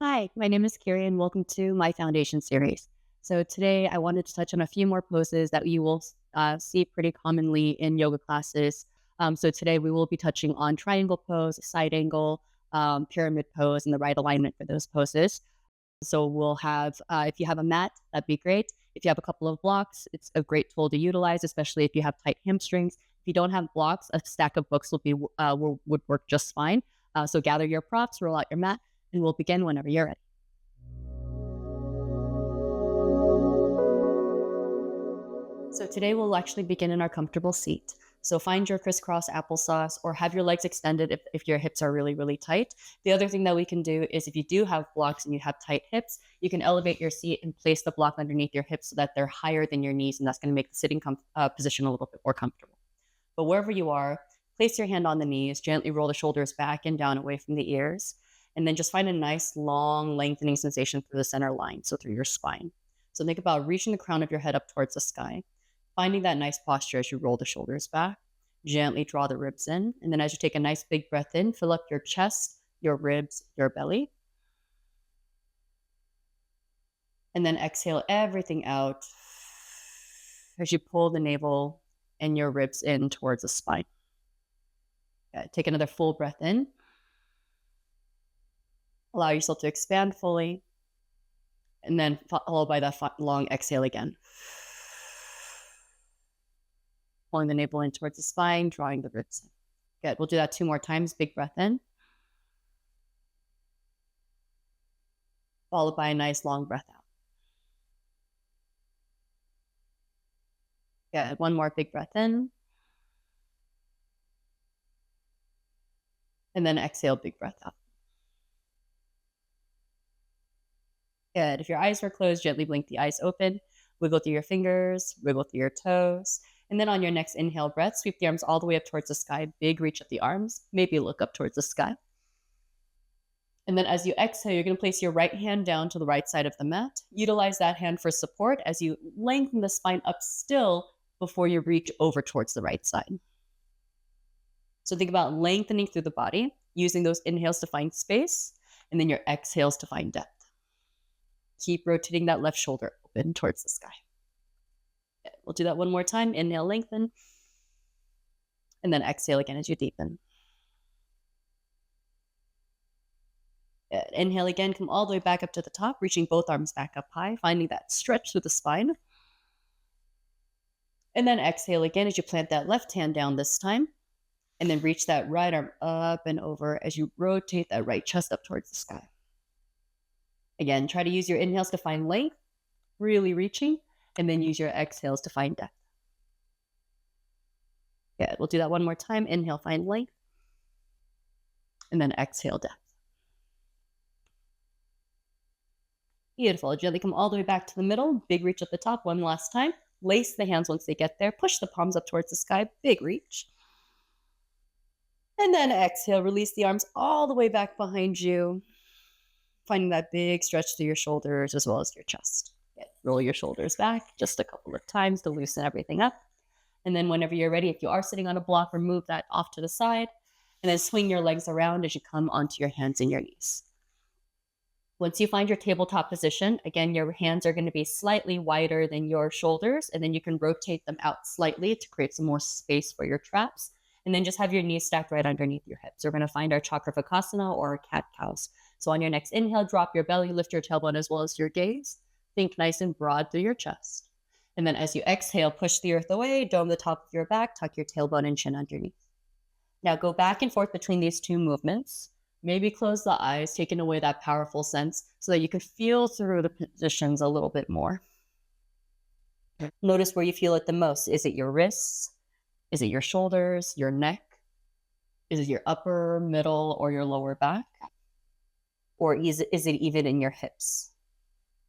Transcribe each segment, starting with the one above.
Hi, my name is Kiri and welcome to my foundation series. So today I wanted to touch on a few more poses that you will see pretty commonly in yoga classes. So today we will be touching on triangle pose, side angle, pyramid pose, and the right alignment for those poses. So we'll have, if you have a mat, that'd be great. If you have a couple of blocks, it's a great tool to utilize, especially if you have tight hamstrings. If you don't have blocks, a stack of books would work just fine. So gather your props, roll out your mat, and we'll begin whenever you're ready. So today we'll actually begin in our comfortable seat. So find your crisscross applesauce or have your legs extended if your hips are really, really tight. The other thing that we can do is if you do have blocks and you have tight hips, you can elevate your seat and place the block underneath your hips so that they're higher than your knees, and that's going to make the sitting position a little bit more comfortable. But wherever you are, place your hand on the knees, gently roll the shoulders back and down away from the ears, and then just find a nice long lengthening sensation through the center line, so through your spine. So think about reaching the crown of your head up towards the sky, finding that nice posture as you roll the shoulders back. Gently draw the ribs in. And then as you take a nice big breath in, fill up your chest, your ribs, your belly. And then exhale everything out as you pull the navel and your ribs in towards the spine. Take another full breath in. Allow yourself to expand fully. And then followed by that long exhale again. Pulling the navel in towards the spine, drawing the ribs in. Good. We'll do that 2 more times. Big breath in. Followed by a nice long breath out. Good. 1 more big breath in. And then exhale, big breath out. Good. If your eyes were closed, gently blink the eyes open. Wiggle through your fingers, wiggle through your toes. And then on your next inhale breath, sweep the arms all the way up towards the sky. Big reach at the arms. Maybe look up towards the sky. And then as you exhale, you're going to place your right hand down to the right side of the mat. Utilize that hand for support as you lengthen the spine up still before you reach over towards the right side. So think about lengthening through the body, using those inhales to find space, and then your exhales to find depth. Keep rotating that left shoulder open towards the sky. Okay, we'll do that 1 more time. Inhale, lengthen. And then exhale again as you deepen. Good. Inhale again, come all the way back up to the top, reaching both arms back up high, finding that stretch through the spine. And then exhale again as you plant that left hand down this time. And then reach that right arm up and over as you rotate that right chest up towards the sky. Again, try to use your inhales to find length, really reaching, and then use your exhales to find depth. Good. We'll do that 1 more time. Inhale, find length, and then exhale, depth. Beautiful. Gently come all the way back to the middle. Big reach at the top. 1 last time. Lace the hands once they get there. Push the palms up towards the sky. Big reach. And then exhale. Release the arms all the way back behind you, finding that big stretch through your shoulders as well as your chest. Good. Roll your shoulders back just a couple of times to loosen everything up. And then whenever you're ready, if you are sitting on a block, remove that off to the side. And then swing your legs around as you come onto your hands and your knees. Once you find your tabletop position, again, your hands are going to be slightly wider than your shoulders, and then you can rotate them out slightly to create some more space for your traps. And then just have your knees stacked right underneath your hips. We're going to find our Chakrasana or cat-cows. So on your next inhale, drop your belly, lift your tailbone as well as your gaze. Think nice and broad through your chest. And then as you exhale, push the earth away, dome the top of your back, tuck your tailbone and chin underneath. Now go back and forth between these 2 movements. Maybe close the eyes, taking away that powerful sense so that you can feel through the positions a little bit more. Notice where you feel it the most. Is it your wrists? Is it your shoulders, your neck? Is it your upper, middle, or your lower back? Or is it even in your hips?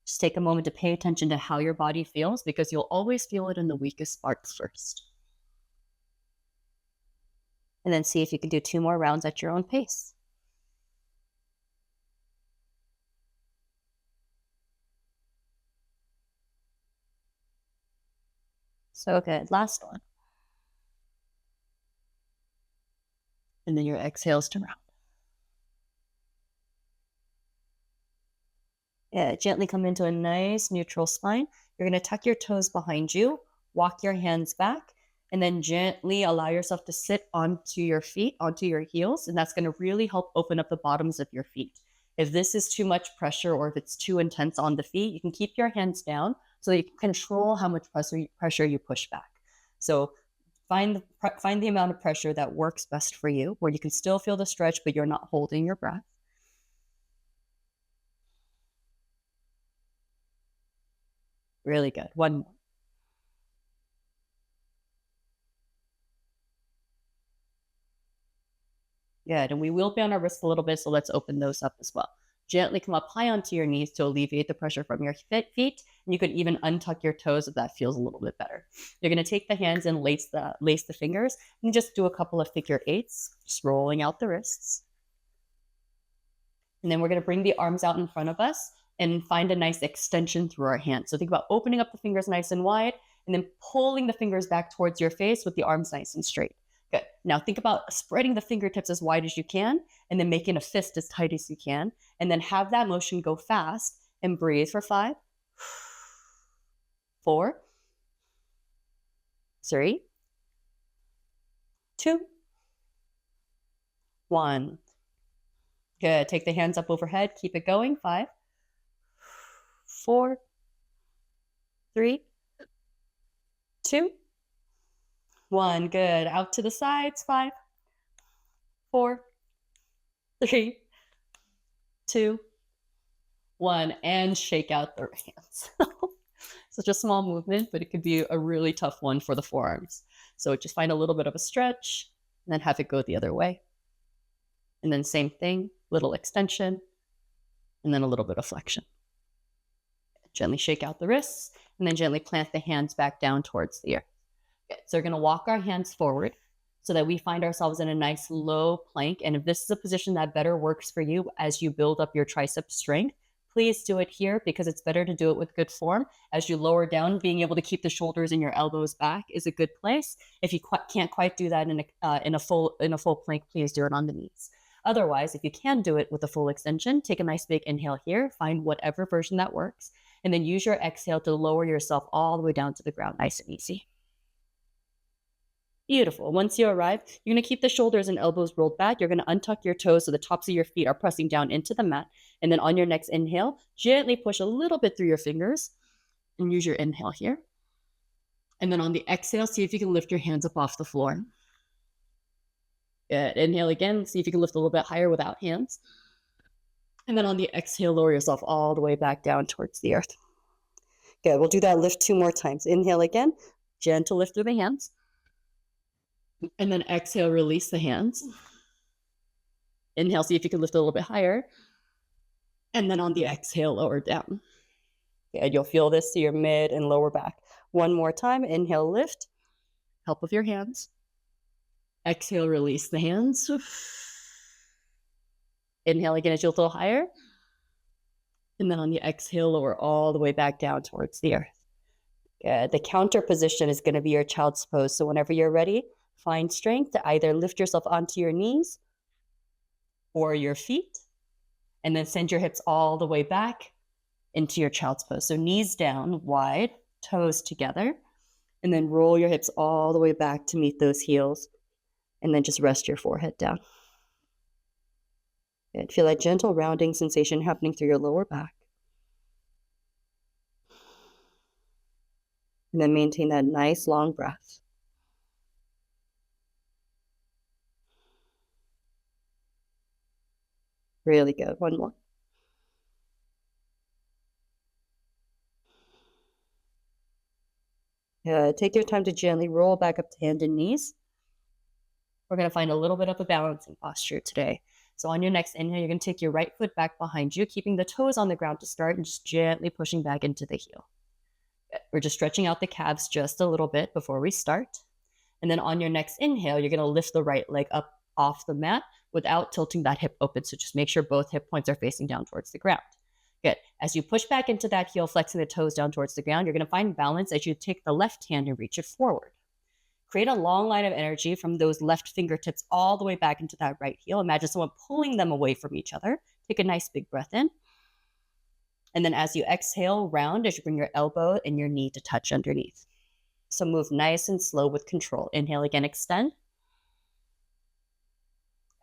Just take a moment to pay attention to how your body feels, because you'll always feel it in the weakest parts first. And then see if you can do 2 more rounds at your own pace. So good. Last one. And then your exhales to round. Gently come into a nice neutral spine. You're going to tuck your toes behind you, walk your hands back, and then gently allow yourself to sit onto your feet, onto your heels, and that's going to really help open up the bottoms of your feet. If this is too much pressure or if it's too intense on the feet, you can keep your hands down so that you can control how much pressure you push back. So find the amount of pressure that works best for you, where you can still feel the stretch, but you're not holding your breath. Really good. One more. Good. And we will be on our wrists a little bit, so let's open those up as well. Gently come up high onto your knees to alleviate the pressure from your feet. And you could even untuck your toes if that feels a little bit better. You're going to take the hands and lace the fingers and just do a couple of figure eights, just rolling out the wrists. And then we're going to bring the arms out in front of us and find a nice extension through our hands. So think about opening up the fingers nice and wide and then pulling the fingers back towards your face with the arms nice and straight. Good. Now think about spreading the fingertips as wide as you can and then making a fist as tight as you can. And then have that motion go fast and breathe for 5, 4, 3, 2, 1. Good. Take the hands up overhead. Keep it going. 5, 4, 3, 2, 1. Good. Out to the sides. 5, 4, 3, 2, 1. And shake out the hands. Such a small movement, but it could be a really tough one for the forearms. So just find a little bit of a stretch and then have it go the other way. And then same thing, little extension, and then a little bit of flexion. Gently shake out the wrists, and then gently plant the hands back down towards the earth. Okay, so we're going to walk our hands forward so that we find ourselves in a nice low plank. And if this is a position that better works for you as you build up your tricep strength, please do it here because it's better to do it with good form. As you lower down, being able to keep the shoulders and your elbows back is a good place. If you can't quite do that in a full plank, please do it on the knees. Otherwise, if you can do it with a full extension, take a nice big inhale here, find whatever version that works, and then use your exhale to lower yourself all the way down to the ground, nice and easy. Beautiful. Once you arrive, you're going to keep the shoulders and elbows rolled back. You're going to untuck your toes so the tops of your feet are pressing down into the mat. And then on your next inhale, gently push a little bit through your fingers and use your inhale here. And then on the exhale, see if you can lift your hands up off the floor. Good. Inhale again. See if you can lift a little bit higher without hands. And then on the exhale, lower yourself all the way back down towards the earth. Good. We'll do that lift 2 more times. Inhale again. Gentle lift through the hands. And then exhale, release the hands. Inhale, see if you can lift a little bit higher. And then on the exhale, lower down. Good. You'll feel this to your mid and lower back. 1 more time. Inhale, lift. Help with your hands. Exhale, release the hands. Inhale again as you lift a little higher. And then on the exhale, lower all the way back down towards the earth. Good. The counter position is going to be your child's pose. So whenever you're ready, find strength to either lift yourself onto your knees or your feet, and then send your hips all the way back into your child's pose. So knees down, wide, toes together, and then roll your hips all the way back to meet those heels. And then just rest your forehead down. Good. Feel that gentle rounding sensation happening through your lower back. And then maintain that nice long breath. Really good. 1 more. Take your time to gently roll back up to hand and knees. We're going to find a little bit of a balancing posture today. So on your next inhale, you're going to take your right foot back behind you, keeping the toes on the ground to start and just gently pushing back into the heel. We're just stretching out the calves just a little bit before we start. And then on your next inhale, you're going to lift the right leg up off the mat without tilting that hip open. So just make sure both hip points are facing down towards the ground. Good. As you push back into that heel, flexing the toes down towards the ground, you're going to find balance as you take the left hand and reach it forward. Create a long line of energy from those left fingertips all the way back into that right heel. Imagine someone pulling them away from each other. Take a nice big breath in. And then as you exhale, round as you bring your elbow and your knee to touch underneath. So move nice and slow with control. Inhale again, extend.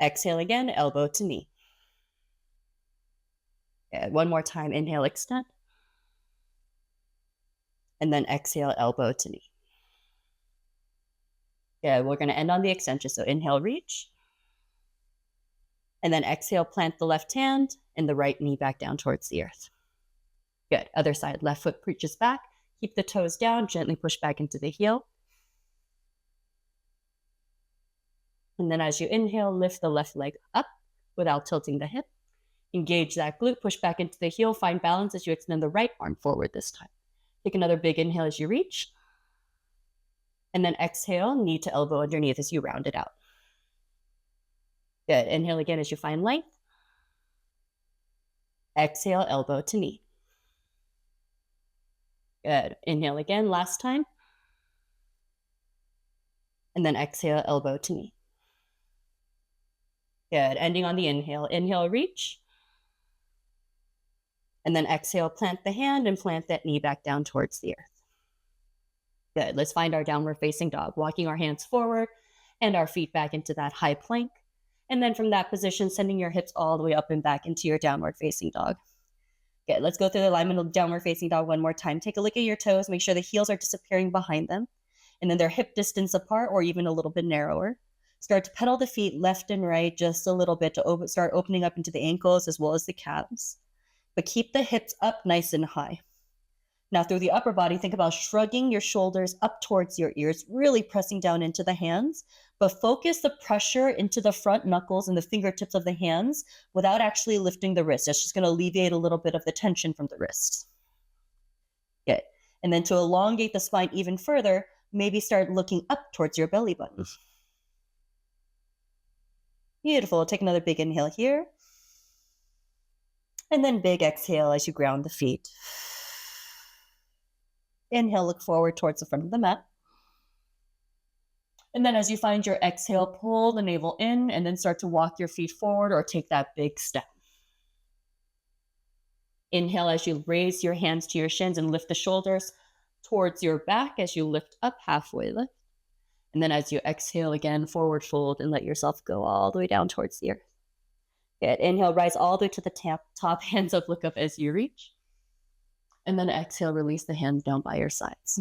Exhale again, elbow to knee. Good. One more time, inhale, extend. And then exhale, elbow to knee. Good. We're going to end on the extension. So inhale, reach. And then exhale, plant the left hand and the right knee back down towards the earth. Good. Other side, left foot reaches back. Keep the toes down, gently push back into the heel. And then as you inhale, lift the left leg up without tilting the hip. Engage that glute, push back into the heel, find balance as you extend the right arm forward this time. Take another big inhale as you reach. And then exhale, knee to elbow underneath as you round it out. Good. Inhale again as you find length. Exhale, elbow to knee. Good. Inhale again, last time. And then exhale, elbow to knee. Good. Ending on the inhale. Inhale, reach. And then exhale, plant the hand and plant that knee back down towards the earth. Good. Let's find our downward facing dog. Walking our hands forward and our feet back into that high plank. And then from that position, sending your hips all the way up and back into your downward facing dog. Good. Let's go through the alignment of downward facing dog one more time. Take a look at your toes. Make sure the heels are disappearing behind them. And then they're hip distance apart or even a little bit narrower. Start to pedal the feet left and right just a little bit to start opening up into the ankles as well as the calves. But keep the hips up nice and high. Now through the upper body, think about shrugging your shoulders up towards your ears, really pressing down into the hands, but focus the pressure into the front knuckles and the fingertips of the hands without actually lifting the wrist. That's just going to alleviate a little bit of the tension from the wrists. Good. And then to elongate the spine even further, maybe start looking up towards your belly button. Beautiful. Take another big inhale here. And then big exhale as you ground the feet. Inhale, look forward towards the front of the mat. And then as you find your exhale, pull the navel in and then start to walk your feet forward or take that big step. Inhale as you raise your hands to your shins and lift the shoulders towards your back as you lift up, halfway lift. And then as you exhale again, forward fold and let yourself go all the way down towards the earth. Good. Inhale, rise all the way to the top, hands up, look up as you reach. And then exhale, release the hands down by your sides.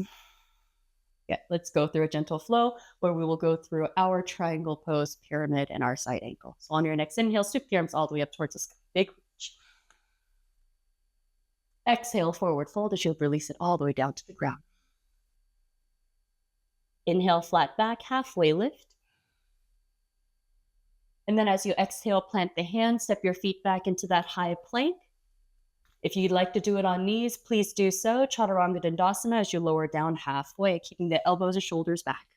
Yeah, let's go through a gentle flow where we will go through our triangle pose, pyramid, and our side ankle. So on your next inhale, sweep the arms all the way up towards the sky. Big reach. Exhale, forward fold as you'll release it all the way down to the ground. Inhale, flat back, halfway lift. And then as you exhale, plant the hands, step your feet back into that high plank. If you'd like to do it on knees, please do so. Chaturanga Dandasana as you lower down halfway, keeping the elbows and shoulders back.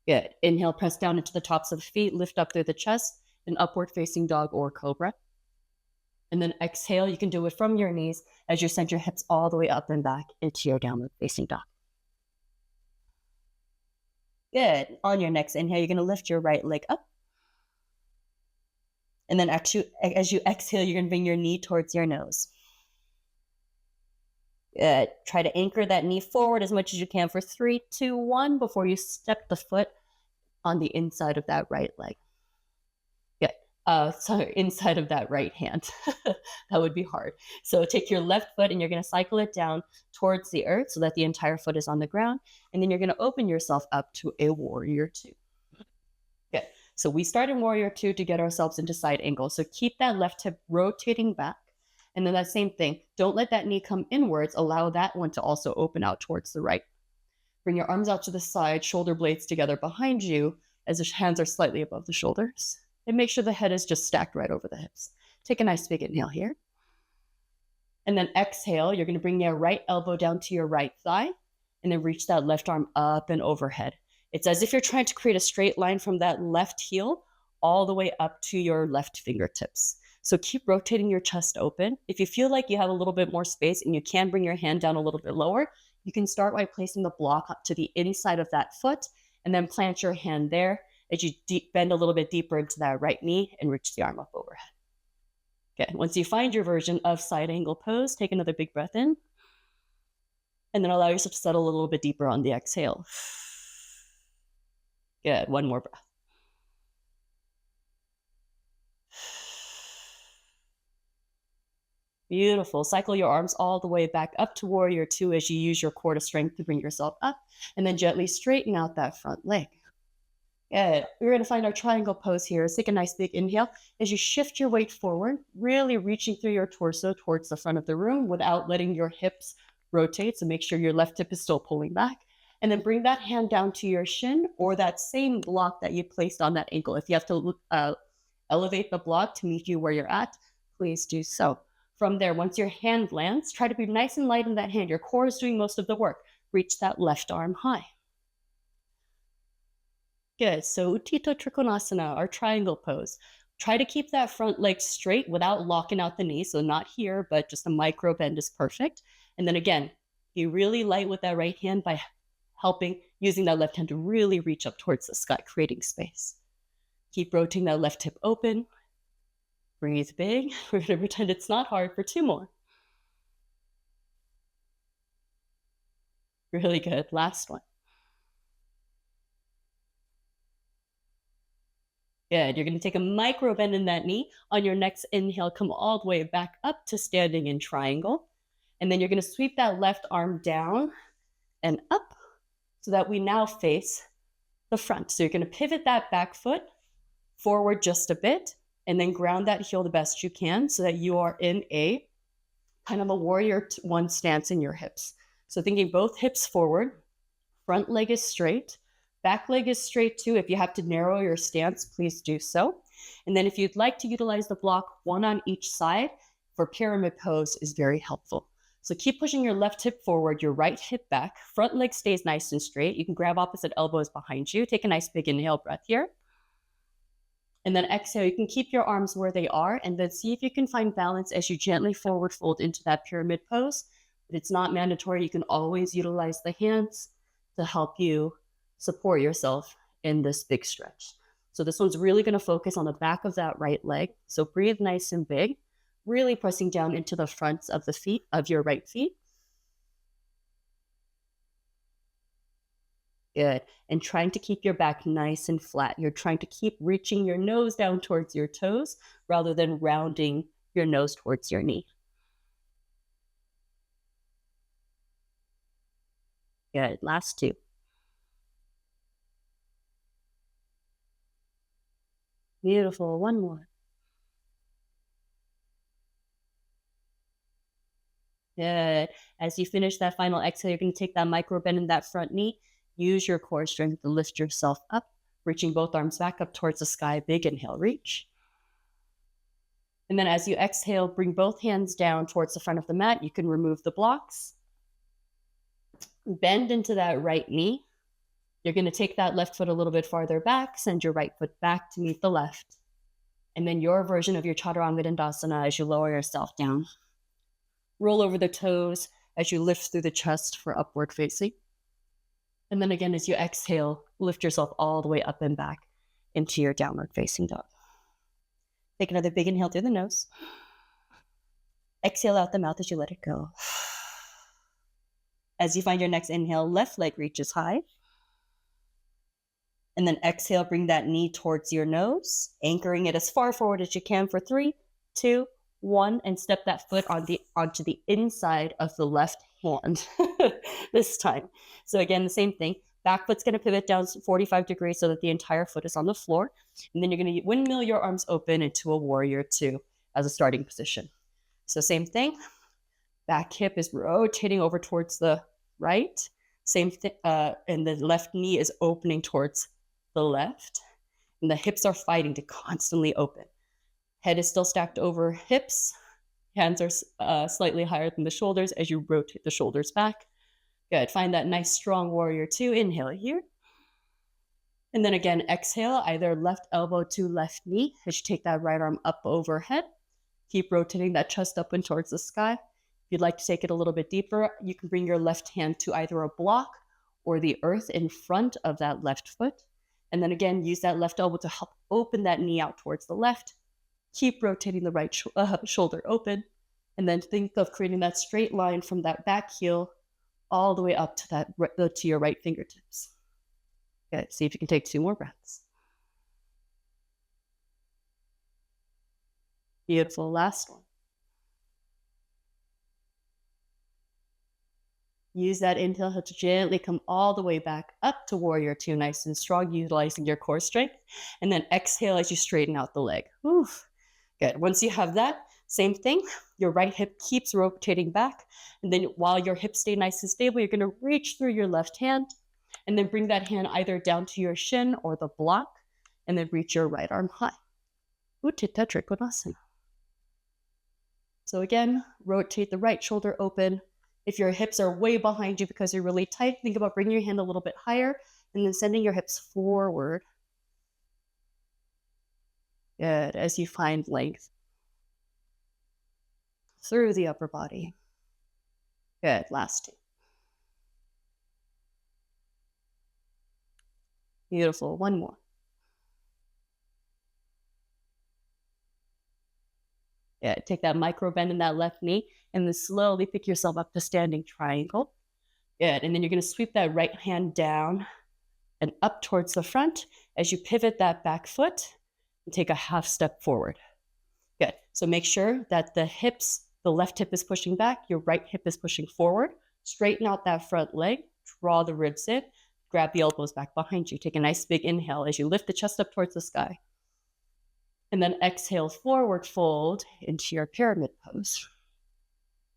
Good. Inhale, press down into the tops of the feet, lift up through the chest, an upward facing dog or cobra. And then exhale, you can do it from your knees as you send your hips all the way up and back into your downward facing dog. Good. On your next inhale, you're going to lift your right leg up. And then as you exhale, you're going to bring your knee towards your nose. Good. Try to anchor that knee forward as much as you can for 3, 2, 1 before you step the foot on the inside of that right leg. Good. Inside of that right hand. That would be hard. So take your left foot and you're going to cycle it down towards the earth so that the entire foot is on the ground. And then you're going to open yourself up to a warrior 2. Good. So we start in warrior 2 to get ourselves into side angle. So keep that left hip rotating back. And then that same thing, don't let that knee come inwards. Allow that one to also open out towards the right. Bring your arms out to the side, shoulder blades together behind you as the hands are slightly above the shoulders. And make sure the head is just stacked right over the hips. Take a nice big inhale here. And then exhale, you're going to bring your right elbow down to your right thigh and then reach that left arm up and overhead. It's as if you're trying to create a straight line from that left heel all the way up to your left fingertips. So keep rotating your chest open. If you feel like you have a little bit more space and you can bring your hand down a little bit lower, you can start by placing the block up to the inside of that foot and then plant your hand there as you bend a little bit deeper into that right knee and reach the arm up overhead. Okay, once you find your version of side angle pose, take another big breath in, and then allow yourself to settle a little bit deeper on the exhale. Good, one more breath. Beautiful. Cycle your arms all the way back up to warrior two as you use your core to strength to bring yourself up, and then gently straighten out that front leg. Good. We're going to find our triangle pose here. Take a nice big inhale as you shift your weight forward, really reaching through your torso towards the front of the room without letting your hips rotate. So make sure your left hip is still pulling back. And then bring that hand down to your shin or that same block that you placed on that ankle. If you have to elevate the block to meet you where you're at, please do so. From there, once your hand lands, try to be nice and light in that hand. Your core is doing most of the work. Reach that left arm high. Good. So Utthita Trikonasana, our triangle pose. Try to keep that front leg straight without locking out the knee. So not here, but just a micro bend is perfect. And then again, be really light with that right hand by using that left hand to really reach up towards the sky, creating space. Keep rotating that left hip open. Breathe big. We're going to pretend it's not hard for 2 more. Really good. Last one. Good. You're going to take a micro bend in that knee. On your next inhale, come all the way back up to standing in triangle. And then you're going to sweep that left arm down and up so that we now face the front. So you're going to pivot that back foot forward just a bit and then ground that heel the best you can so that you are in a kind of a warrior one stance in your hips. So thinking both hips forward, front leg is straight, back leg is straight too. If you have to narrow your stance, please do so. And then if you'd like to utilize the block, one on each side for pyramid pose is very helpful. So keep pushing your left hip forward, your right hip back, front leg stays nice and straight. You can grab opposite elbows behind you. Take a nice big inhale breath here. And then exhale, you can keep your arms where they are and then see if you can find balance as you gently forward fold into that pyramid pose. But it's not mandatory. You can always utilize the hands to help you support yourself in this big stretch. So this one's really going to focus on the back of that right leg. So breathe nice and big, really pressing down into the fronts of the feet, of your right feet. Good. And trying to keep your back nice and flat. You're trying to keep reaching your nose down towards your toes rather than rounding your nose towards your knee. Good. Last 2. Beautiful. One more. Good. As you finish that final exhale, you're going to take that micro bend in that front knee. Use your core strength to lift yourself up, reaching both arms back up towards the sky. Big inhale, reach. And then as you exhale, bring both hands down towards the front of the mat. You can remove the blocks. Bend into that right knee. You're going to take that left foot a little bit farther back, send your right foot back to meet the left. And then your version of your Chaturanga Dandasana as you lower yourself down. Roll over the toes as you lift through the chest for upward facing. And then again, as you exhale, lift yourself all the way up and back into your downward facing dog. Take another big inhale through the nose. Exhale out the mouth as you let it go. As you find your next inhale, left leg reaches high. And then exhale, bring that knee towards your nose, anchoring it as far forward as you can for 3, 2, 1, and step that foot onto the inside of the left hand this time. So again, the same thing. Back foot's going to pivot down 45 degrees so that the entire foot is on the floor. And then you're going to windmill your arms open into a warrior 2 as a starting position. So same thing. Back hip is rotating over towards the right. Same thing. And the left knee is opening towards the left. And the hips are fighting to constantly open. Head is still stacked over hips. Hands are slightly higher than the shoulders as you rotate the shoulders back. Good. Find that nice strong warrior 2. Inhale here. And then again, exhale, either left elbow to left knee as you take that right arm up overhead. Keep rotating that chest up and towards the sky. If you'd like to take it a little bit deeper, you can bring your left hand to either a block or the earth in front of that left foot. And then again, use that left elbow to help open that knee out towards the left. Keep rotating the right shoulder open. And then think of creating that straight line from that back heel all the way up to to your right fingertips. Good. See if you can take 2 more breaths. Beautiful. Last one. Use that inhale to gently come all the way back up to warrior 2, nice and strong, utilizing your core strength. And then exhale as you straighten out the leg. Oof. Good. Once you have that, same thing. Your right hip keeps rotating back. And then while your hips stay nice and stable, you're going to reach through your left hand and then bring that hand either down to your shin or the block and then reach your right arm high. Utthita Trikonasana. So again, rotate the right shoulder open. If your hips are way behind you because you're really tight, think about bringing your hand a little bit higher and then sending your hips forward. Good, as you find length through the upper body. Good, last 2. Beautiful, 1 more. Yeah, take that micro bend in that left knee and then slowly pick yourself up to standing triangle. Good, and then you're gonna sweep that right hand down and up towards the front as you pivot that back foot and take a half step forward. Good, so make sure that the left hip is pushing back, your right hip is pushing forward. Straighten out that front leg, draw the ribs in, grab the elbows back behind you. Take a nice big inhale as you lift the chest up towards the sky. And then exhale, forward fold into your pyramid pose.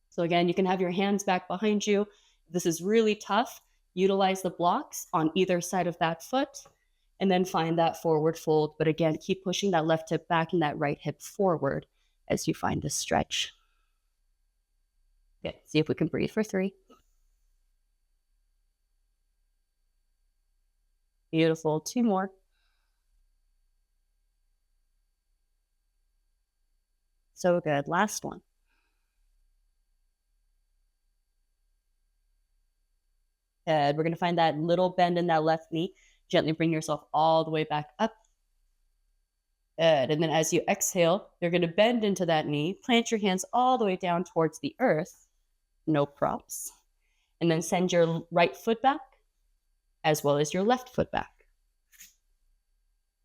So again, you can have your hands back behind you. If this is really tough, utilize the blocks on either side of that foot and then find that forward fold. But again, keep pushing that left hip back and that right hip forward as you find this stretch. Good. See if we can breathe for 3. Beautiful. 2 more. So good. Last one. Good. We're going to find that little bend in that left knee. Gently bring yourself all the way back up. Good. And then as you exhale, you're going to bend into that knee, plant your hands all the way down towards the earth. No props. And then send your right foot back as well as your left foot back.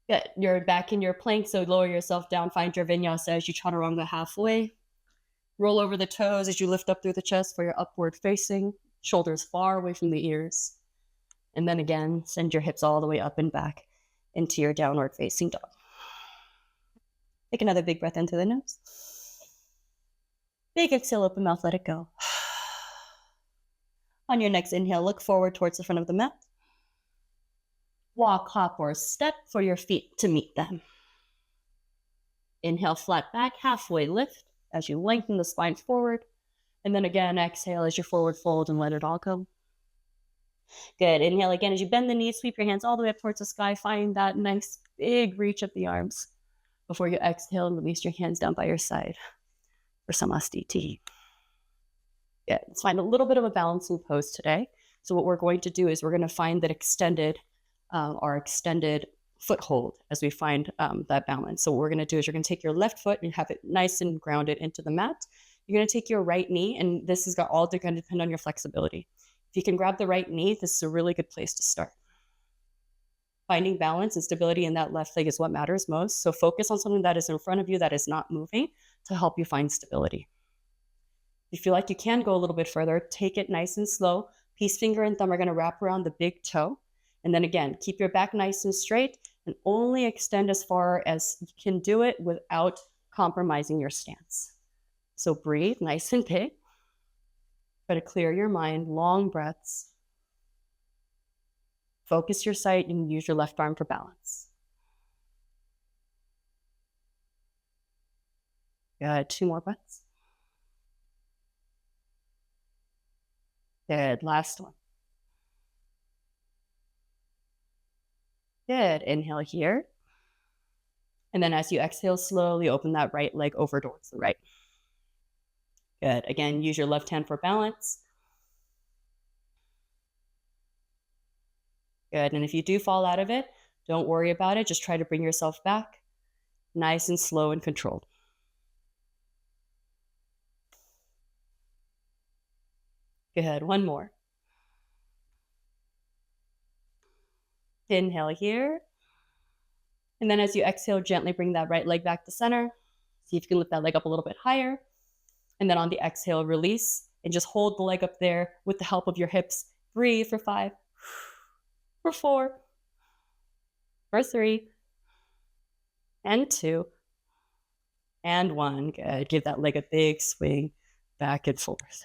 Good. You're back in your plank, so lower yourself down, find your vinyasa as you chaturanga halfway. Roll over the toes as you lift up through the chest for your upward facing, shoulders far away from the ears. And then again, send your hips all the way up and back into your downward facing dog. Take another big breath into the nose. Big exhale, open mouth, let it go. On your next inhale, look forward towards the front of the mat. Walk, hop, or step for your feet to meet them. Inhale, flat back, halfway lift as you lengthen the spine forward. And then again, exhale as you forward fold and let it all go. Good. Inhale again as you bend the knees, sweep your hands all the way up towards the sky. Find that nice big reach of the arms before you exhale and release your hands down by your side for Samastiti. Yeah, let's find a little bit of a balancing pose today. So what we're going to do is we're going to find that extended foothold as we find that balance. So what we're going to do is you're going to take your left foot and have it nice and grounded into the mat. You're going to take your right knee, and this is all going to depend on your flexibility. If you can grab the right knee, this is a really good place to start. Finding balance and stability in that left leg is what matters most. So focus on something that is in front of you that is not moving to help you find stability. If you feel like you can go a little bit further, take it nice and slow. Peace finger and thumb are going to wrap around the big toe. And then again, keep your back nice and straight and only extend as far as you can do it without compromising your stance. So breathe nice and big. Try to clear your mind, long breaths. Focus your sight and use your left arm for balance. Good, 2 more breaths. Good, last one. Good, inhale here. And then as you exhale, slowly open that right leg over towards the right. Good, again, use your left hand for balance. Good, and if you do fall out of it, don't worry about it. Just try to bring yourself back. Nice and slow and controlled. Good. One more. Inhale here. And then as you exhale, gently bring that right leg back to center. See if you can lift that leg up a little bit higher. And then on the exhale, release and just hold the leg up there with the help of your hips. Breathe for 5, for 4, for 3, and 2, and 1. Good. Give that leg a big swing back and forth.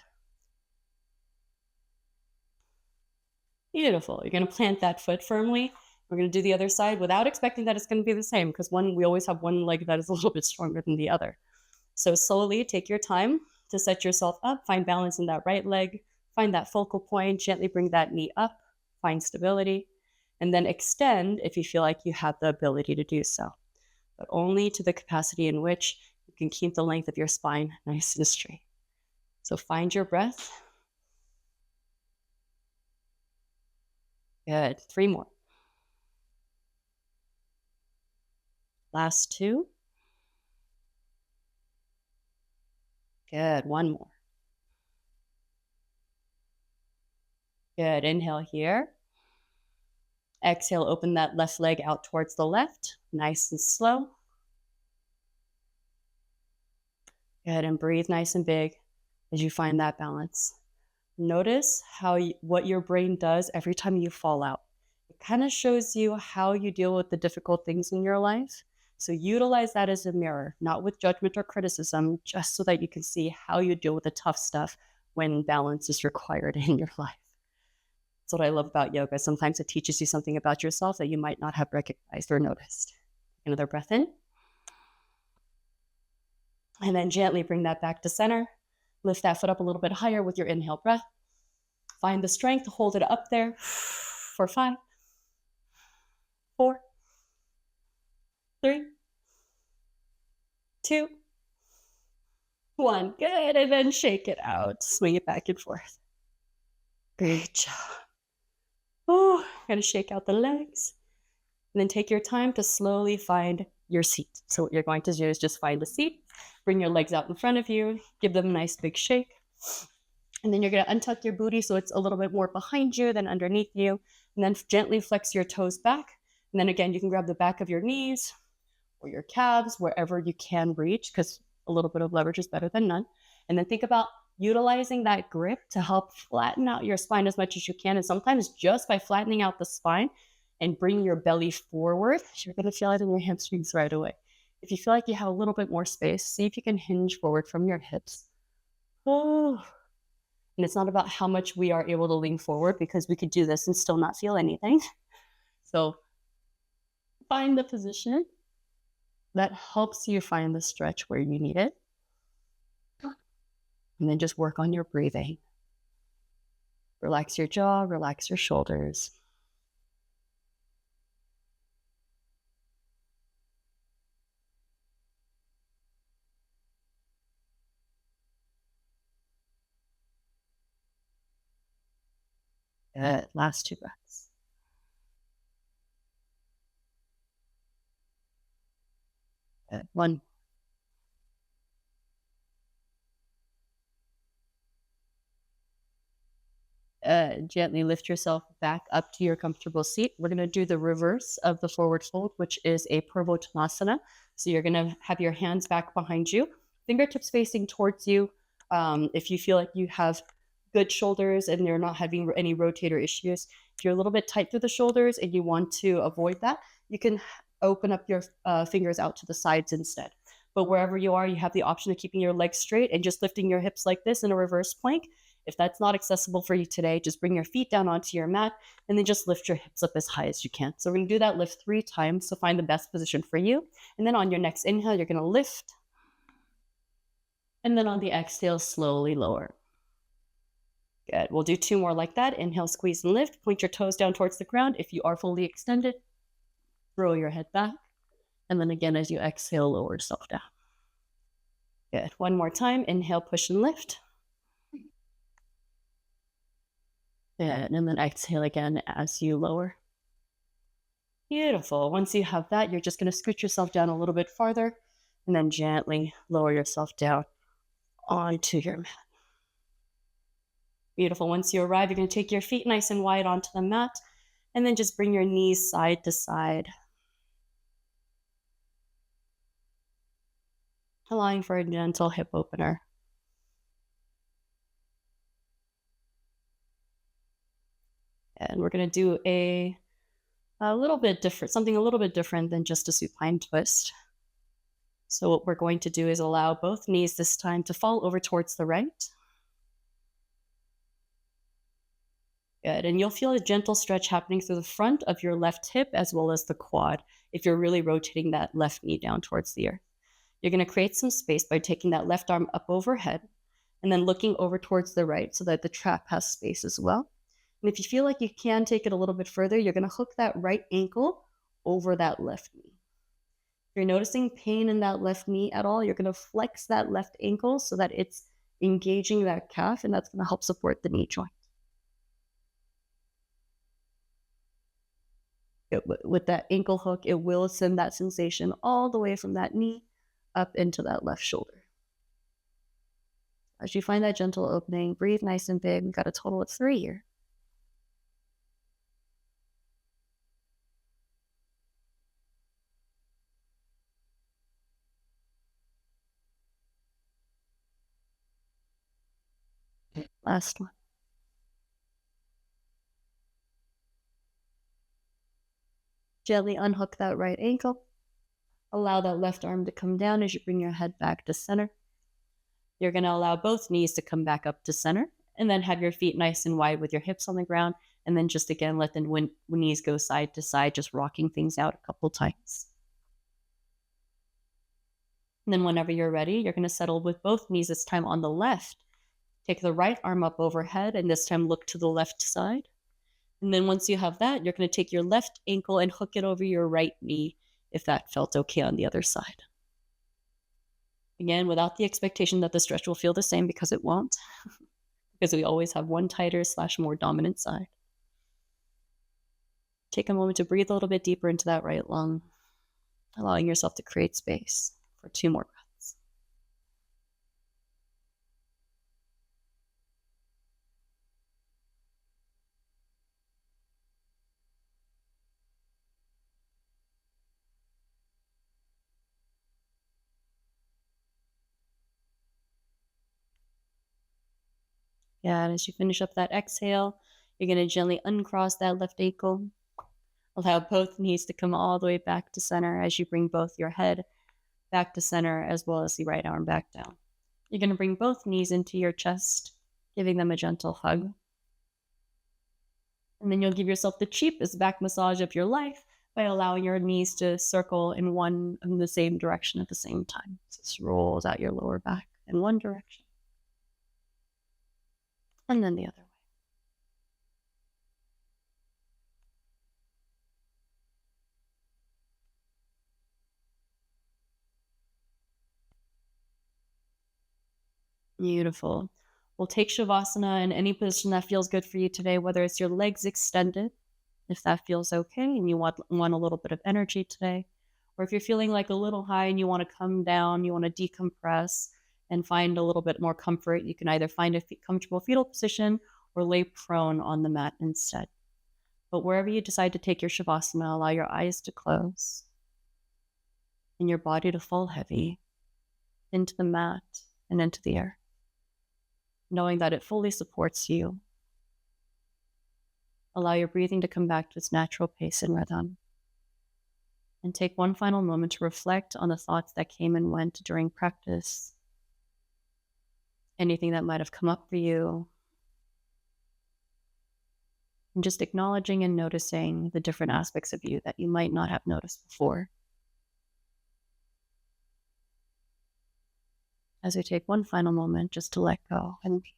Beautiful. You're going to plant that foot firmly. We're going to do the other side without expecting that it's going to be the same, because we always have one leg that is a little bit stronger than the other. So slowly take your time to set yourself up, find balance in that right leg, find that focal point, gently bring that knee up, find stability, and then extend if you feel like you have the ability to do so, but only to the capacity in which you can keep the length of your spine nice and straight. So find your breath. Good. 3 more. Last 2. Good. 1 more. Good. Inhale here. Exhale, open that left leg out towards the left. Nice and slow. Good. And breathe nice and big as you find that balance. Notice what your brain does every time you fall out. It kind of shows you how you deal with the difficult things in your life. So utilize that as a mirror, not with judgment or criticism, just so that you can see how you deal with the tough stuff when balance is required in your life. That's what I love about yoga. Sometimes it teaches you something about yourself that you might not have recognized or noticed. Another breath in. And then gently bring that back to center. Lift that foot up a little bit higher with your inhale breath. Find the strength to hold it up there for 5, 4, 3, 2, 1. Good. And then shake it out. Swing it back and forth. Great job. Oh, gonna shake out the legs. And then take your time to slowly find your seat. So what you're going to do is just find a seat. Bring your legs out in front of you. Give them a nice big shake. And then you're going to untuck your booty so it's a little bit more behind you than underneath you. And then gently flex your toes back. And then again, you can grab the back of your knees or your calves, wherever you can reach, because a little bit of leverage is better than none. And then think about utilizing that grip to help flatten out your spine as much as you can. And sometimes just by flattening out the spine and bringing your belly forward, you're going to feel it in your hamstrings right away. If you feel like you have a little bit more space, see if you can hinge forward from your hips. Oh. And it's not about how much we are able to lean forward, because we could do this and still not feel anything. So find the position that helps you find the stretch where you need it. And then just work on your breathing. Relax your jaw, relax your shoulders. Good. Last 2 breaths. Good. 1. Gently lift yourself back up to your comfortable seat. We're going to do the reverse of the forward fold, which is a Parsvottanasana. So you're going to have your hands back behind you, fingertips facing towards you. If you feel like you have good shoulders and you're not having any rotator issues, if you're a little bit tight through the shoulders and you want to avoid that, you can open up your fingers out to the sides instead. But wherever you are, you have the option of keeping your legs straight and just lifting your hips like this in a reverse plank. If that's not accessible for you today, just bring your feet down onto your mat and then just lift your hips up as high as you can. So we're going to do that lift 3 times. So find the best position for you. And then on your next inhale, you're going to lift. And then on the exhale, slowly lower. Good. We'll do 2 more like that. Inhale, squeeze and lift. Point your toes down towards the ground. If you are fully extended, roll your head back. And then again, as you exhale, lower yourself down. Good. 1 more time. Inhale, push and lift. Good. And then exhale again as you lower. Beautiful. Once you have that, you're just going to scoot yourself down a little bit farther and then gently lower yourself down onto your mat. Beautiful. Once you arrive, you're going to take your feet nice and wide onto the mat and then just bring your knees side to side, allowing for a gentle hip opener. And we're going to do a little bit different, something a little bit different than just a supine twist. So what we're going to do is allow both knees this time to fall over towards the right. Good. And you'll feel a gentle stretch happening through the front of your left hip as well as the quad if you're really rotating that left knee down towards the earth. You're going to create some space by taking that left arm up overhead and then looking over towards the right so that the trap has space as well. And if you feel like you can take it a little bit further, you're going to hook that right ankle over that left knee. If you're noticing pain in that left knee at all, you're going to flex that left ankle so that it's engaging that calf, and that's going to help support the knee joint. With that ankle hook, it will send that sensation all the way from that knee up into that left shoulder. As you find that gentle opening, breathe nice and big. We've got a total of 3 here. Last one. Gently unhook that right ankle. Allow that left arm to come down as you bring your head back to center. You're going to allow both knees to come back up to center and then have your feet nice and wide with your hips on the ground. And then just again, let the knees go side to side, just rocking things out a couple times. And then whenever you're ready, you're going to settle with both knees this time on the left. Take the right arm up overhead and this time look to the left side. And then once you have that, you're going to take your left ankle and hook it over your right knee if that felt okay on the other side. Again, without the expectation that the stretch will feel the same, because it won't, because we always have one tighter / more dominant side. Take a moment to breathe a little bit deeper into that right lung, allowing yourself to create space for 2 more breaths. Yeah, and as you finish up that exhale, you're going to gently uncross that left ankle. Allow both knees to come all the way back to center as you bring both your head back to center as well as the right arm back down. You're going to bring both knees into your chest, giving them a gentle hug. And then you'll give yourself the cheapest back massage of your life by allowing your knees to circle in the same direction at the same time. So this rolls out your lower back in one direction and then the other way. Beautiful. We'll take Savasana in any position that feels good for you today, whether it's your legs extended, if that feels okay, and you want a little bit of energy today, or if you're feeling like a little high and you want to come down, you want to decompress and find a little bit more comfort, you can either find a comfortable fetal position or lay prone on the mat instead. But wherever you decide to take your Shavasana, allow your eyes to close and your body to fall heavy into the mat and into the air, knowing that it fully supports you. Allow your breathing to come back to its natural pace and rhythm. And take one final moment to reflect on the thoughts that came and went during practice. Anything that might have come up for you. And just acknowledging and noticing the different aspects of you that you might not have noticed before. As we take one final moment just to let go and be.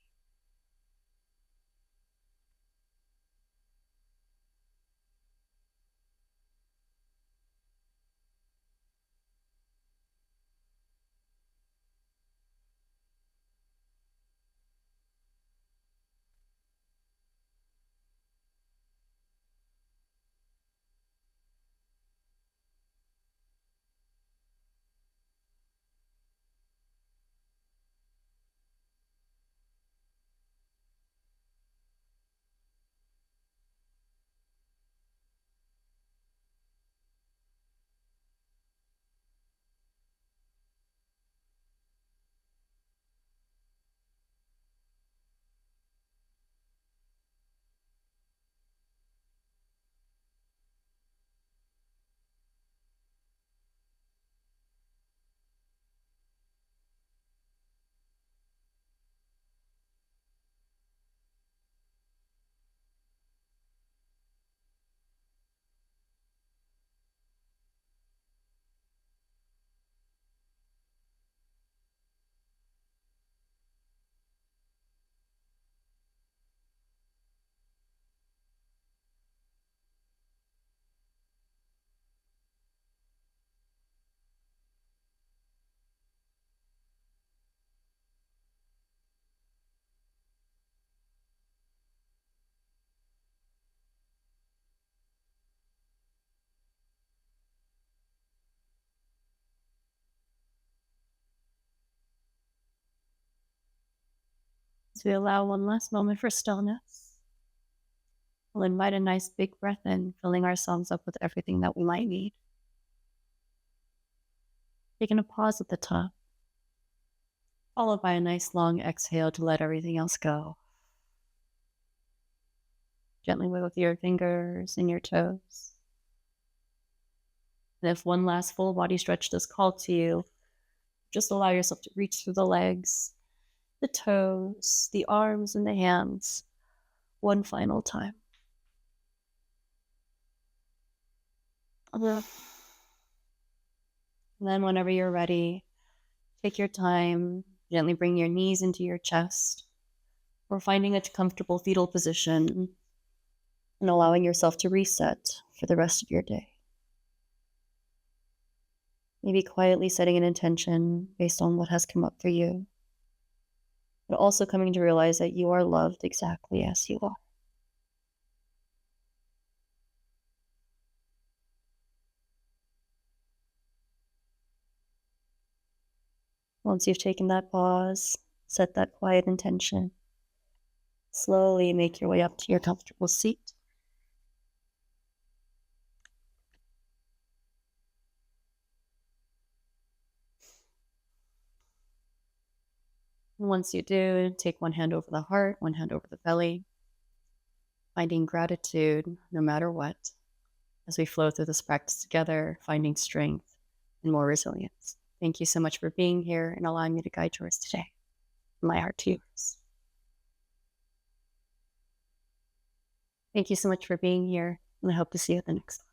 As we allow one last moment for stillness, we'll invite a nice big breath in, filling ourselves up with everything that we might need. Taking a pause at the top, followed by a nice long exhale to let everything else go. Gently wiggle your fingers and your toes. And if one last full body stretch does call to you, just allow yourself to reach through the legs, the toes, the arms, and the hands one final time. And then whenever you're ready, take your time, gently bring your knees into your chest, or finding a comfortable fetal position and allowing yourself to reset for the rest of your day. Maybe quietly setting an intention based on what has come up for you, but also coming to realize that you are loved exactly as you are. Once you've taken that pause, set that quiet intention, slowly make your way up to your comfortable seat. And once you do, take one hand over the heart, one hand over the belly, finding gratitude no matter what, as we flow through this practice together, finding strength and more resilience. Thank you so much for being here and allowing me to guide yours today. My heart to yours. Thank you so much for being here, and I hope to see you at the next one.